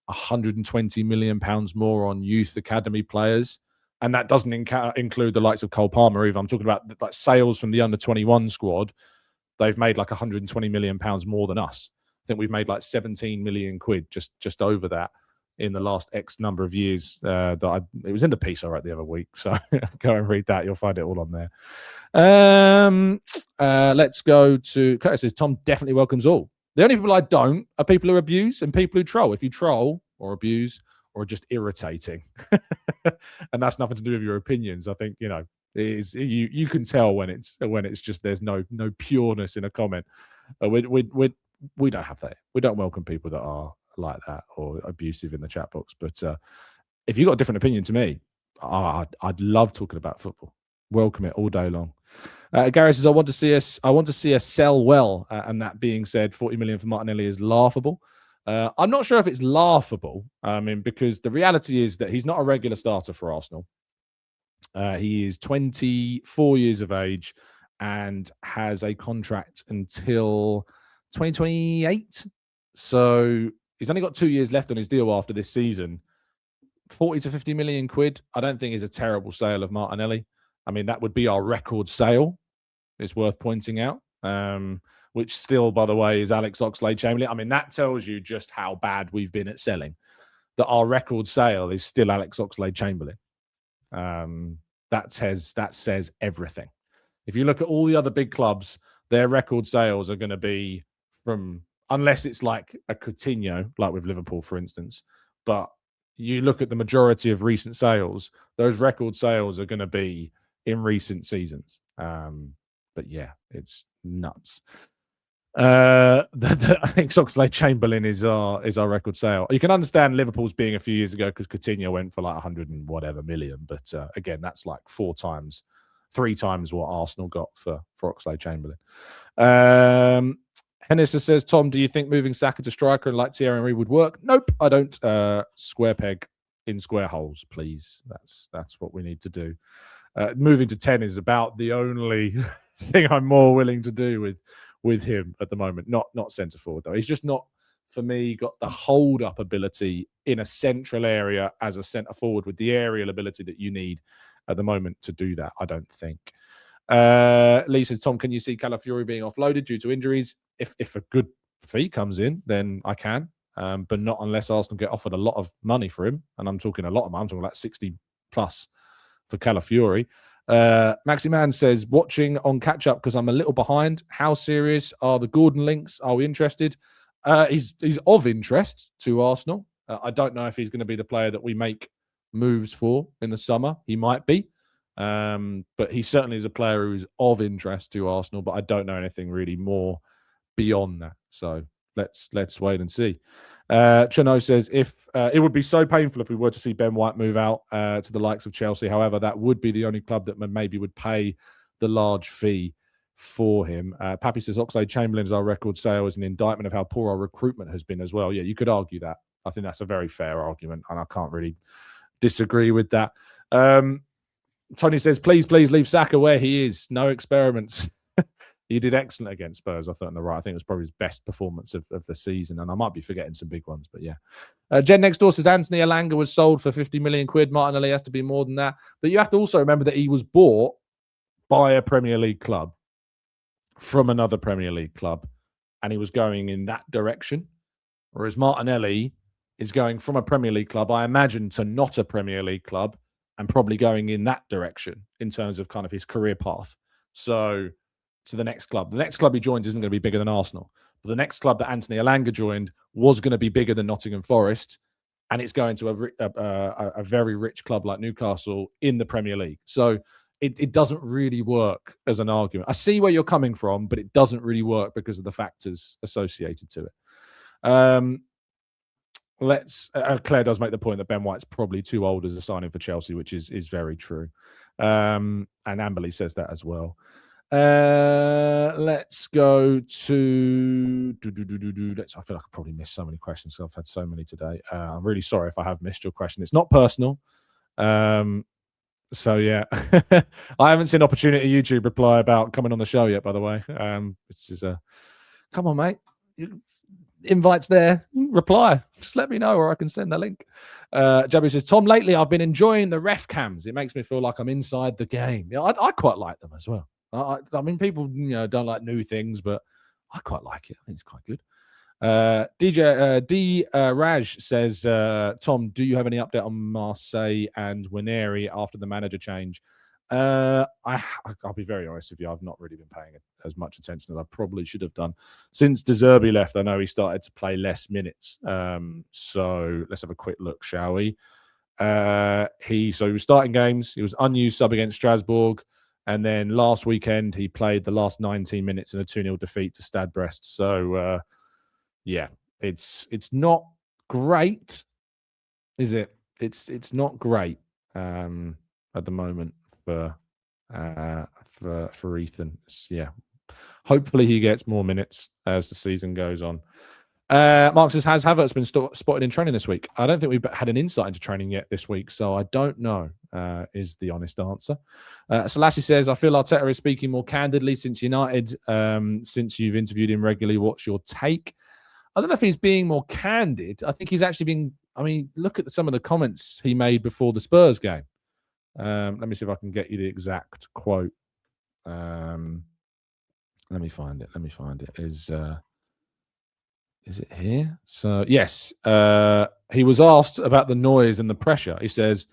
S1: £120 million more on youth academy players And that doesn't include the likes of Cole Palmer either. I'm talking about like sales from the under-21 squad. They've made like 120 million pounds more than us. I think we've made like 17 million quid, just over that in the last X number of years. It was in the piece I wrote the other week, so go and read that. You'll find it all on there. Let's go to Curtis. Says Tom definitely welcomes all. The only people I don't are people who abuse and people who troll. If you troll or abuse or are just irritating, and that's nothing to do with your opinions, I think it is. You can tell when it's just there's no pureness in a comment. We don't have that. We don't welcome people that are like that or abusive in the chat box. But if you've got a different opinion to me, I'd love talking about football. Welcome it all day long. Gary says, I want to see us sell well. And that being said, 40 million for Martinelli is laughable. I'm not sure if it's laughable. Because the reality is that he's not a regular starter for Arsenal. He is 24 years of age and has a contract until 2028. So he's only got 2 years left on his deal after this season. 40 to 50 million quid, I don't think is a terrible sale of Martinelli. That would be our record sale. It's worth pointing out, which still, by the way, is Alex Oxlade-Chamberlain. That tells you just how bad we've been at selling. That our record sale is still Alex Oxlade-Chamberlain. That says everything. If you look at all the other big clubs, their record sales are going to be from, unless it's like a Coutinho, like with Liverpool, for instance. But you look at the majority of recent sales, those record sales are going to be in recent seasons. But yeah, it's nuts. I think Oxlade-Chamberlain is our record sale. You can understand Liverpool's being a few years ago because Coutinho went for like 100 and whatever million. But again, that's like 3 times what Arsenal got for Oxlade-Chamberlain. Hennessy says, Tom, do you think moving Saka to striker and like Thierry Henry would work? Nope, I don't. Square peg in square holes, please. That's what we need to do. Moving to 10 is about the only thing I'm more willing to do with him at the moment. Not centre forward though. He's just not, for me, got the hold up ability in a central area as a centre forward with the aerial ability that you need at the moment to do that. I don't think. Lee says, Tom, can you see Calafiori being offloaded due to injuries? If a good fee comes in, then I can, but not unless Arsenal get offered a lot of money for him. And I'm talking a lot of money. I'm talking like 60 plus for Calafiori. Maxi Man says, watching on catch up because I'm a little behind. How serious are the Gordon links? Are we interested? He's of interest to Arsenal. I don't know if he's going to be the player that we make moves for in the summer. He might be. But he certainly is a player who's of interest to Arsenal, but I don't know anything really more beyond that. So let's wait and see. Chano says, if it would be so painful if we were to see Ben White move out to the likes of Chelsea. However, that would be the only club that maybe would pay the large fee for him. Pappy says, Oxlade-Chamberlain is our record sale is an indictment of how poor our recruitment has been as well. Yeah, you could argue that. I think that's a very fair argument, and I can't really disagree with that. Tony says, please leave Saka where he is. No experiments. He did excellent against Spurs, I thought, in the right. I think it was probably his best performance of the season, and I might be forgetting some big ones, but yeah. Jen next door says, Anthony Elanga was sold for 50 million quid. Martinelli has to be more than that. But you have to also remember that he was bought by a Premier League club from another Premier League club, and he was going in that direction, whereas Martinelli is going from a Premier League club, I imagine, to not a Premier League club, and probably going in that direction in terms of kind of his career path. So to the next club. The next club he joins isn't going to be bigger than Arsenal. But the next club that Anthony Elanga joined was going to be bigger than Nottingham Forest, and it's going to a very rich club like Newcastle in the Premier League. So it doesn't really work as an argument. I see where you're coming from, but it doesn't really work because of the factors associated to it. Claire does make the point that Ben White's probably too old as a signing for Chelsea, which is very true. And Amberley says that as well. Let's go to I feel like I probably missed so many questions because I've had so many today. I'm really sorry if I have missed your question. It's not personal. So yeah, I haven't seen Opportunity YouTube reply about coming on the show yet, by the way. Come on, mate. invites there. Reply. Just let me know, or I can send the link. Jabby says, Tom, lately I've been enjoying the ref cams. It makes me feel like I'm inside the game. Yeah, I quite like them as well. I mean, people don't like new things, but I quite like it. I think it's quite good. Raj says, Tom, do you have any update on Marseille and Winery after the manager change? I'll be very honest with you. I've not really been paying as much attention as I probably should have done. Since De Zerbi left, I know he started to play less minutes. So let's have a quick look, shall we? He was starting games. He was unused sub against Strasbourg. And then last weekend, he played the last 19 minutes in a 2-0 defeat to Stade Brest. So, yeah, it's not great, is it? It's not great at the moment for Ethan. Yeah, hopefully he gets more minutes as the season goes on. Mark says, has Havertz been spotted in training this week? I don't think we've had an insight into training yet this week, so I don't know, is the honest answer. Selassie says, I feel Arteta is speaking more candidly since United. Since you've interviewed him regularly, what's your take? I don't know if he's being more candid. I think he's actually being, look at some of the comments he made before the Spurs game. Let me see if I can get you the exact quote. Let me find it. Is it here? So, yes. He was asked about the noise and the pressure. He says,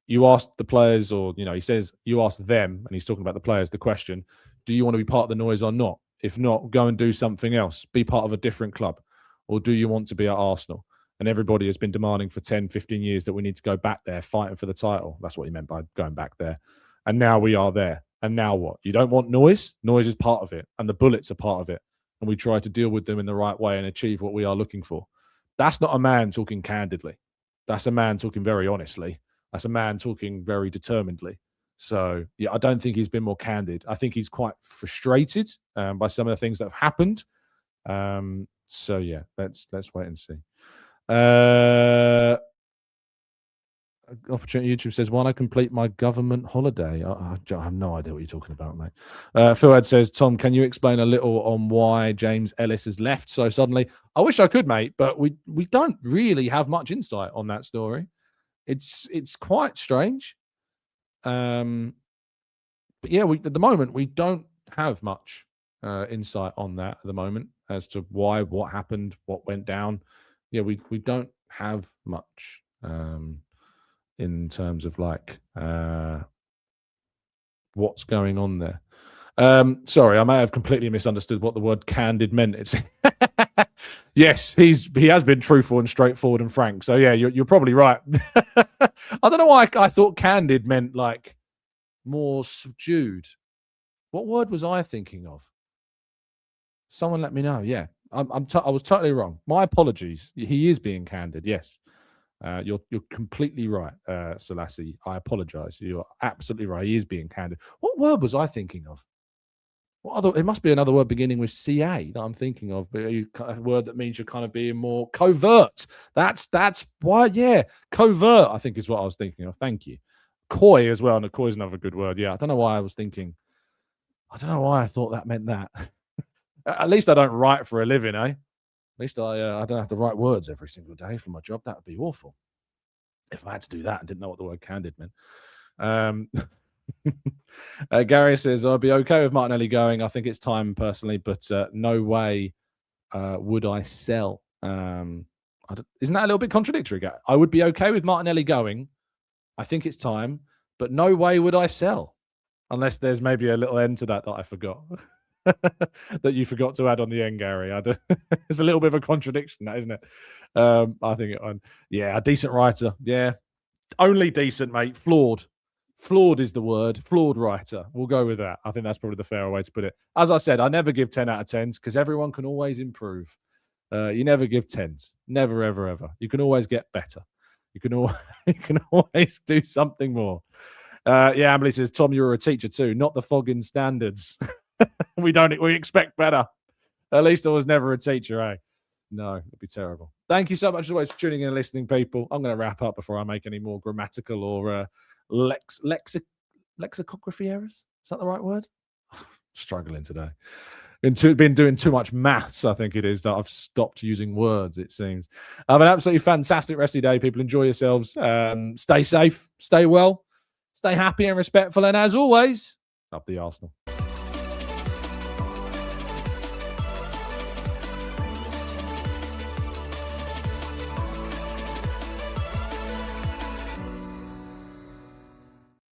S1: you asked the players, or, he says, you asked them, and he's talking about the players, the question, do you want to be part of the noise or not? If not, go and do something else. Be part of a different club. Or do you want to be at Arsenal? And everybody has been demanding for 10, 15 years that we need to go back there, fighting for the title. That's what he meant by going back there. And now we are there. And now what? You don't want noise? Noise is part of it. And the bullets are part of it. And we try to deal with them in the right way and achieve what we are looking for. That's not a man talking candidly. That's a man talking very honestly. That's a man talking very determinedly. So, yeah, I don't think he's been more candid. I think he's quite frustrated by some of the things that have happened. So, yeah, let's wait and see. Opportunity YouTube says, why not complete my government holiday? I have no idea what you're talking about, mate. Philad says, Tom, can you explain a little on why James Ellis has left so suddenly? I wish I could, mate, but we don't really have much insight on that story. It's quite strange. But yeah, at the moment we don't have much insight on that at the moment as to why, what happened, what went down. Yeah, we don't have much in terms of what's going on there. Sorry, I may have completely misunderstood what the word candid meant. It's yes, he has been truthful and straightforward and frank. So yeah, you're probably right. I don't know why I thought candid meant more subdued. What word was I thinking of? Someone let me know. Yeah, I was totally wrong. My apologies. He is being candid. Yes. You're completely right, Selassie. I apologize. You're absolutely right. He is being candid. What word was I thinking of? It must be another word beginning with CA that I'm thinking of, but a word that means you're kind of being more covert. That's why, yeah, covert, I think is what I was thinking of. Thank you. Coy as well, and coy is another good word. Yeah, I don't know why I thought that meant that. At least I don't write for a living, eh? At least I don't have to write words every single day for my job. That would be awful if I had to do that and didn't know what the word candid meant. Gary says, I'd be okay with Martinelli going. I think it's time personally, but no way would I sell. Isn't that a little bit contradictory, Gary? I would be okay with Martinelli going. I think it's time, but no way would I sell. Unless there's maybe a little end to that I forgot. That you forgot to add on the end, Gary. It's a little bit of a contradiction, that, isn't it? I think a decent writer. Yeah, only decent, mate. Flawed is the word. Flawed writer. We'll go with that. I think that's probably the fairer way to put it. As I said, I never give 10 out of 10s because everyone can always improve. You never give 10s. Never, ever, ever. You can always get better. You can always do something more. Yeah, Emily says, Tom, you're a teacher too, not the Foggin standards. We expect better. At least I was never a teacher, eh? No, it'd be terrible. Thank you so much as always for tuning in and listening, people. I'm going to wrap up before I make any more grammatical or lexicography errors. Is that the right word? Struggling today. been doing too much maths, I think it is, that I've stopped using words, it seems. Have an absolutely fantastic rest of your day, people. Enjoy yourselves. Stay safe, stay well, stay happy and respectful. And as always, up the Arsenal.